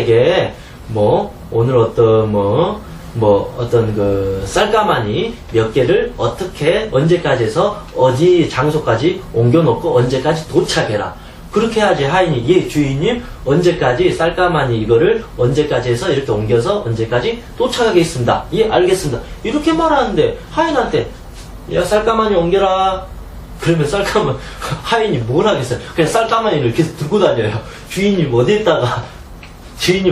친구에게 뭐 오늘 어떤 어떤 그 쌀가마니 몇 개를 어떻게 언제까지 해서 어디 장소까지 옮겨놓고 언제까지 도착해라. 그렇게 해야지 하인이 예 주인님 언제까지 쌀가마니 이거를 언제까지 해서 이렇게 옮겨서 언제까지 도착하겠습니다. 예 알겠습니다. 이렇게 말하는데 하인한테 야 쌀가마니 옮겨라. 그러면 하인이 뭘 하겠어요? 그냥 쌀가마니를 계속 들고 다녀요. 주인님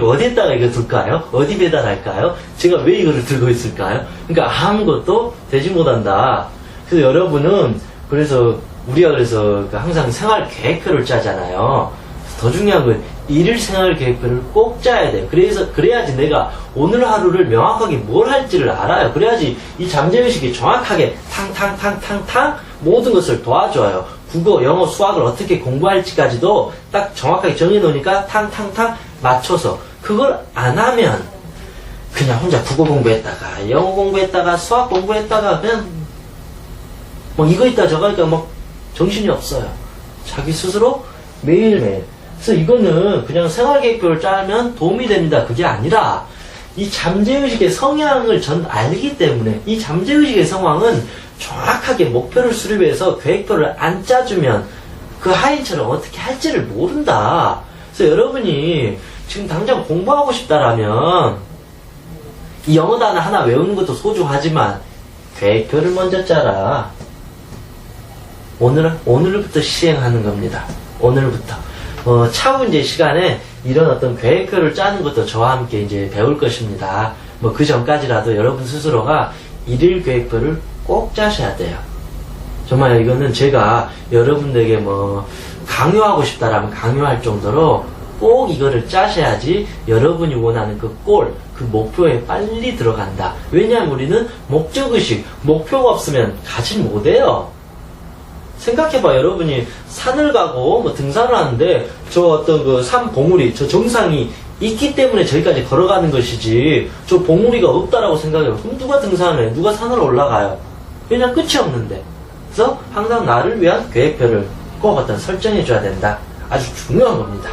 어디에다가 이거 둘까요? 어디 배달할까요? 제가 왜 이거를 들고 있을까요? 그러니까 아무것도 되지 못한다. 그래서 여러분은 우리가 항상 생활 계획표를 짜잖아요. 더 중요한 건 일일 생활 계획표를 꼭 짜야 돼요. 그래야지 내가 오늘 하루를 명확하게 뭘 할지를 알아요. 그래야지 이 잠재의식이 정확하게 탕탕탕탕탕 모든 것을 도와줘요. 국어, 영어, 수학을 어떻게 공부할지까지도 딱 정확하게 정해놓으니까 탕탕탕 맞춰서 그걸 안 하면 그냥 혼자 국어 공부했다가 영어 공부했다가 수학 공부했다가 그냥 이거 있다 저거 있다 정신이 없어요. 자기 스스로 매일매일. 그래서 이거는 그냥 생활계획표를 짜면 도움이 됩니다. 그게 아니라 이 잠재의식의 성향을 전 알기 때문에 이 잠재의식의 상황은 정확하게 목표를 수립해서 계획표를 안 짜주면 그 하인처럼 어떻게 할지를 모른다. 그래서 여러분이 지금 당장 공부하고 싶다라면 이 영어 단어 하나 외우는 것도 소중하지만 계획표를 먼저 짜라. 오늘부터 시행하는 겁니다. 오늘부터. 차후 이제 시간에 이런 어떤 계획표를 짜는 것도 저와 함께 이제 배울 것입니다. 그 전까지라도 여러분 스스로가 일일 계획표를 꼭 짜셔야 돼요. 정말 이거는 제가 여러분들에게 강요하고 싶다라면 강요할 정도로 꼭 이거를 짜셔야지 여러분이 원하는 그 목표에 빨리 들어간다. 왜냐하면 우리는 목적의식, 목표가 없으면 가지 못해요. 생각해봐. 여러분이 산을 가고 등산을 하는데 저 어떤 그 산 봉우리, 저 정상이 있기 때문에 저기까지 걸어가는 것이지 저 봉우리가 없다라고 생각해요. 그럼 누가 등산을 해? 누가 산을 올라가요? 그냥 끝이 없는데. 그래서 항상 나를 위한 계획표를 꼭 설정해줘야 된다. 아주 중요한 겁니다.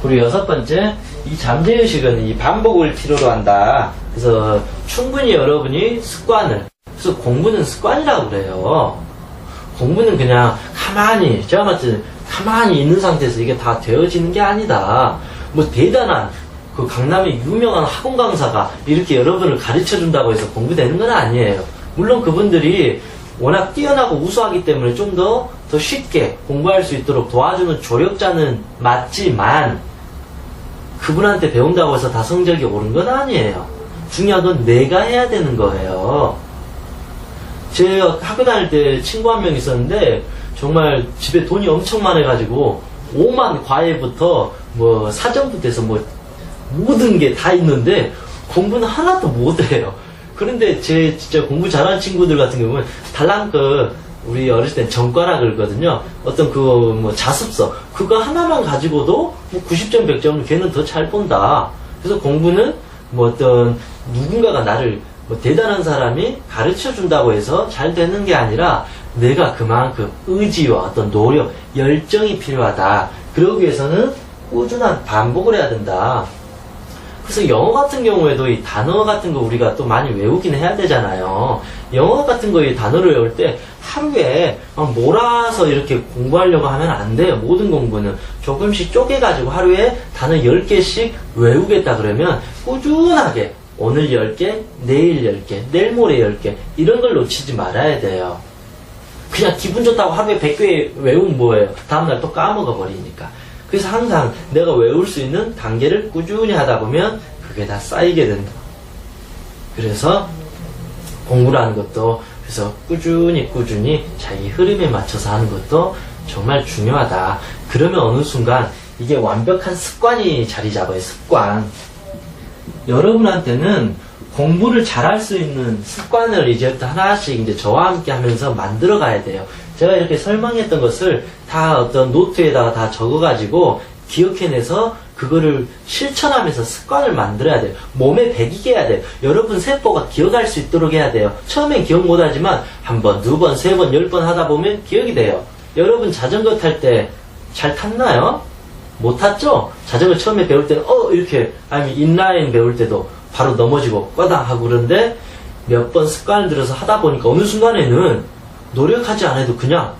그리고 6번째, 이 잠재의식은 이 반복을 필요로 한다. 그래서 충분히 여러분이 그래서 공부는 습관이라고 그래요. 공부는 그냥 제가 봤을 때 가만히 있는 상태에서 이게 다 되어지는 게 아니다. 대단한 그 강남의 유명한 학원 강사가 이렇게 여러분을 가르쳐 준다고 해서 공부되는 건 아니에요. 물론 그분들이 워낙 뛰어나고 우수하기 때문에 좀 더 쉽게 공부할 수 있도록 도와주는 조력자는 맞지만 그분한테 배운다고 해서 다 성적이 오른 건 아니에요. 중요한 건 내가 해야 되는 거예요. 제가 학교 다닐 때 친구 한 명 있었는데 정말 집에 돈이 엄청 많아가지고 5만 과외부터 사전부터 해서 모든 게 다 있는데 공부는 하나도 못해요. 그런데 제 진짜 공부 잘하는 친구들 같은 경우는 우리 어렸을 땐 전과라 그러거든요. 어떤 자습서 그거 하나만 가지고도 90점 100점을 걔는 더 잘 본다. 그래서 공부는 어떤 누군가가 나를 대단한 사람이 가르쳐 준다고 해서 잘 되는 게 아니라 내가 그만큼 의지와 어떤 노력, 열정이 필요하다. 그러기 위해서는 꾸준한 반복을 해야 된다. 그래서 영어 같은 경우에도 이 단어 같은 거 우리가 또 많이 외우긴 해야 되잖아요. 영어 같은 거 이 단어를 외울 때 하루에 몰아서 이렇게 공부하려고 하면 안 돼요. 모든 공부는 조금씩 쪼개가지고 하루에 단어 10개씩 외우겠다 그러면 꾸준하게 오늘 10개, 내일 10개, 내일 모레 10개 이런 걸 놓치지 말아야 돼요. 그냥 기분 좋다고 하루에 100개 외우면 뭐예요? 다음날 또 까먹어 버리니까. 그래서 항상 내가 외울 수 있는 단계를 꾸준히 하다 보면 그게 다 쌓이게 된다. 그래서 공부라는 것도 그래서 꾸준히 자기 흐름에 맞춰서 하는 것도 정말 중요하다. 그러면 어느 순간 이게 완벽한 습관이 자리 잡아요. 습관. 여러분한테는 공부를 잘할 수 있는 습관을 이제부터 하나씩 이제 저와 함께 하면서 만들어 가야 돼요. 제가 이렇게 설명했던 것을 다 어떤 노트에다가 다 적어가지고 기억해내서 그거를 실천하면서 습관을 만들어야 돼요. 몸에 배기게 해야 돼요. 여러분 세포가 기억할 수 있도록 해야 돼요. 처음엔 기억 못하지만 한 번, 두 번, 세 번, 10번 하다 보면 기억이 돼요. 여러분 자전거 탈 때 잘 탔나요? 못 탔죠? 자전거 처음에 배울 때는 이렇게 아니면 인라인 배울 때도 바로 넘어지고 꽈당 하고 그런데 몇 번 습관을 들여서 하다 보니까 어느 순간에는 노력하지 않아도 그냥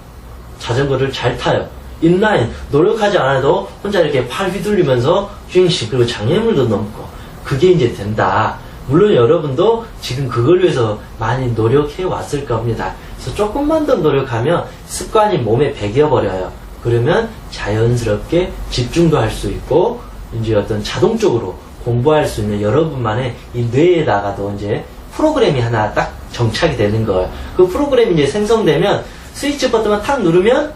자전거를 잘 타요. 인라인 노력하지 않아도 혼자 이렇게 팔 휘둘리면서 주행식 그리고 장애물도 넘고 그게 이제 된다. 물론 여러분도 지금 그걸 위해서 많이 노력해 왔을 겁니다. 그래서 조금만 더 노력하면 습관이 몸에 배겨버려요. 그러면 자연스럽게 집중도 할 수 있고 이제 어떤 자동적으로 공부할 수 있는 여러분만의 이 뇌에다가도 이제 프로그램이 하나 딱 정착이 되는 거예요. 그 프로그램이 이제 생성되면 스위치 버튼만 탁 누르면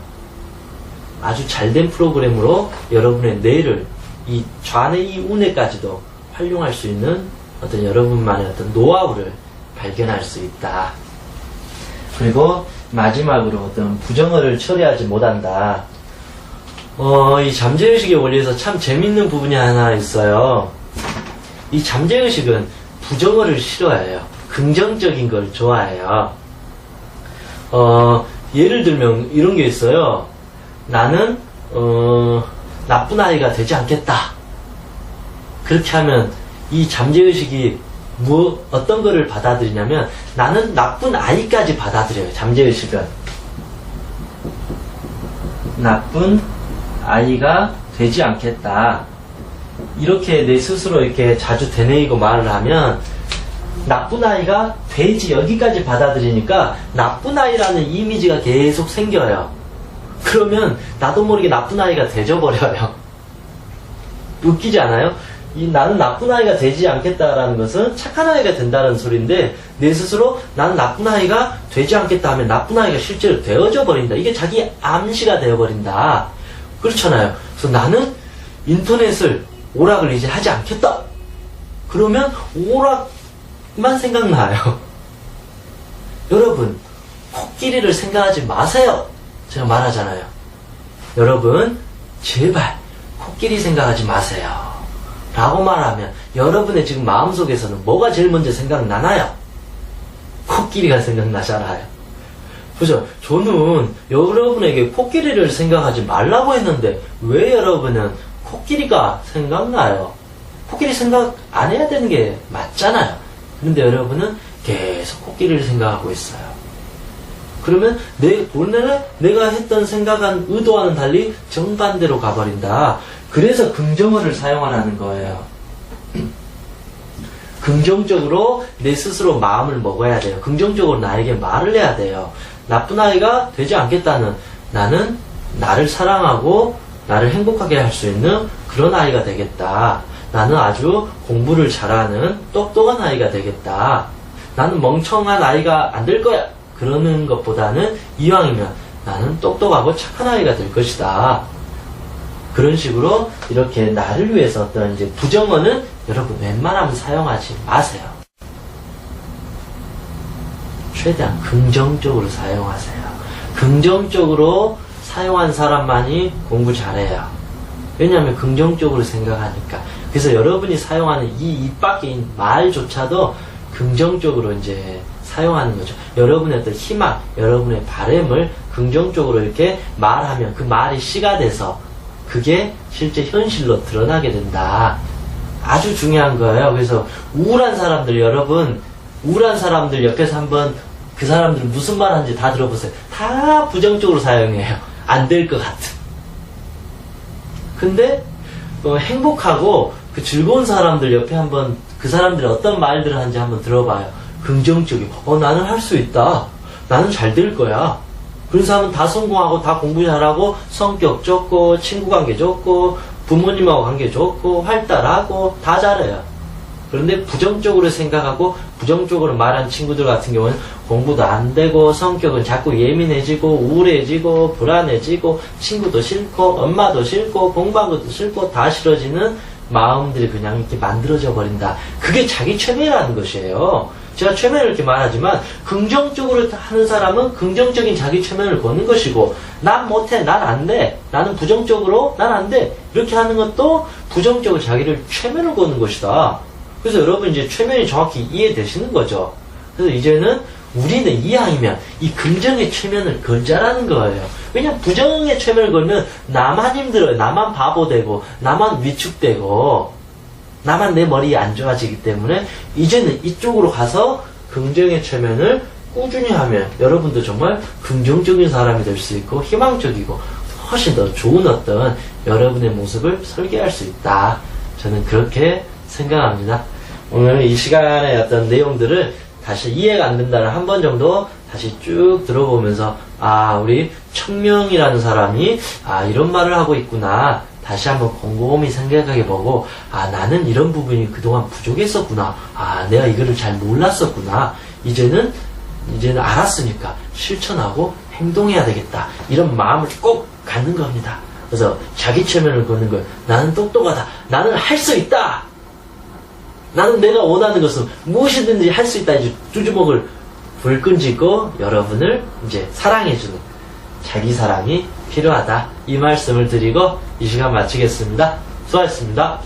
아주 잘된 프로그램으로 여러분의 뇌를 이 좌뇌 이 우뇌까지도 활용할 수 있는 어떤 여러분만의 어떤 노하우를 발견할 수 있다. 그리고 마지막으로 어떤 부정어를 처리하지 못한다. 이 잠재의식의 원리에서 참 재밌는 부분이 하나 있어요. 이 잠재의식은 부정어를 싫어해요. 긍정적인 걸 좋아해요. 예를 들면 이런 게 있어요. 나는 나쁜 아이가 되지 않겠다. 그렇게 하면 이 잠재의식이 어떤 거를 받아들이냐면 나는 나쁜 아이까지 받아들여요. 잠재의식은 나쁜 아이가 되지 않겠다. 이렇게 내 스스로 이렇게 자주 되뇌이고 말을 하면 나쁜 아이가 되지 여기까지 받아들이니까 나쁜 아이라는 이미지가 계속 생겨요. 그러면 나도 모르게 나쁜 아이가 되져버려요. 웃기지 않아요? 나는 나쁜 아이가 되지 않겠다라는 것은 착한 아이가 된다는 소리인데 내 스스로 나는 나쁜 아이가 되지 않겠다 하면 나쁜 아이가 실제로 되어져 버린다. 이게 자기 암시가 되어버린다. 그렇잖아요. 그래서 나는 인터넷을 오락을 이제 하지 않겠다. 그러면 오락만 생각나요. 여러분 코끼리를 생각하지 마세요. 제가 말하잖아요. 여러분 제발 코끼리 생각하지 마세요. 라고 말하면 여러분의 지금 마음속에서는 뭐가 제일 먼저 생각나나요? 코끼리가 생각나잖아요. 그죠? 저는 여러분에게 코끼리를 생각하지 말라고 했는데 왜 여러분은 코끼리가 생각나요? 코끼리 생각 안 해야 되는 게 맞잖아요. 근데 여러분은 계속 코끼리를 생각하고 있어요. 그러면 본래는 내가 했던 생각한 의도와는 달리 정반대로 가버린다. 그래서 긍정어를 사용하라는 거예요. 긍정적으로 내 스스로 마음을 먹어야 돼요. 긍정적으로 나에게 말을 해야 돼요. 나쁜 아이가 되지 않겠다는 나는 나를 사랑하고 나를 행복하게 할 수 있는 그런 아이가 되겠다. 나는 아주 공부를 잘하는 똑똑한 아이가 되겠다. 나는 멍청한 아이가 안 될 거야. 그러는 것보다는 이왕이면 나는 똑똑하고 착한 아이가 될 것이다. 그런 식으로 이렇게 나를 위해서 어떤 이제 부정어는 여러분 웬만하면 사용하지 마세요. 최대한 긍정적으로 사용하세요. 긍정적으로 사용한 사람만이 공부 잘해요. 왜냐하면 긍정적으로 생각하니까. 그래서 여러분이 사용하는 이 입 밖인 말조차도 긍정적으로 이제 사용하는 거죠. 여러분의 어떤 희망, 여러분의 바람을 긍정적으로 이렇게 말하면 그 말이 시가 돼서 그게 실제 현실로 드러나게 된다. 아주 중요한 거예요. 그래서 우울한 사람들, 여러분, 우울한 사람들 옆에서 한번 그 사람들 무슨 말 하는지 다 들어보세요. 다 부정적으로 사용해요. 안 될 것 같은. 근데 행복하고 그 즐거운 사람들 옆에 한번 그 사람들이 어떤 말들을 하는지 한번 들어봐요. 긍정적인. 나는 할 수 있다. 나는 잘 될 거야. 그런 사람은 다 성공하고 다 공부 잘하고 성격 좋고 친구 관계 좋고 부모님하고 관계 좋고 활달하고 다 잘해요. 그런데 부정적으로 생각하고 부정적으로 말한 친구들 같은 경우는 공부도 안 되고 성격은 자꾸 예민해지고 우울해지고 불안해지고 친구도 싫고 엄마도 싫고 공부하고도 싫고 다 싫어지는 마음들이 그냥 이렇게 만들어져 버린다. 그게 자기 최면이라는 것이에요. 제가 최면을 이렇게 말하지만 긍정적으로 하는 사람은 긍정적인 자기 최면을 거는 것이고 난 못해, 난 안 돼, 나는 부정적으로 난 안 돼 이렇게 하는 것도 부정적으로 자기를 최면을 거는 것이다. 그래서 여러분 이제 최면이 정확히 이해되시는 거죠. 그래서 이제는 우리는 이왕이면 이 긍정의 최면을 걸자라는 거예요. 왜냐면 부정의 최면을 걸면 나만 힘들어요. 나만 바보 되고, 나만 위축되고, 나만 내 머리 안 좋아지기 때문에 이제는 이쪽으로 가서 긍정의 최면을 꾸준히 하면 여러분도 정말 긍정적인 사람이 될 수 있고 희망적이고 훨씬 더 좋은 어떤 여러분의 모습을 설계할 수 있다. 저는 그렇게 생각합니다. 오늘 이 시간의 어떤 내용들을 다시 이해가 안 된다를 한 번 정도 다시 쭉 들어보면서 아, 우리 청명이라는 사람이 아, 이런 말을 하고 있구나. 다시 한번 곰곰이 생각해보고 아, 나는 이런 부분이 그동안 부족했었구나. 아, 내가 이거를 잘 몰랐었구나. 이제는 알았으니까 실천하고 행동해야 되겠다. 이런 마음을 꼭 갖는 겁니다. 그래서 자기 최면을 거는 걸 나는 똑똑하다. 나는 할 수 있다. 나는 내가 원하는 것은 무엇이든지 할 수 있다. 이제 두 주먹을 불끈 쥐고 여러분을 이제 사랑해주는 자기 사랑이 필요하다. 이 말씀을 드리고 이 시간 마치겠습니다. 수고하셨습니다.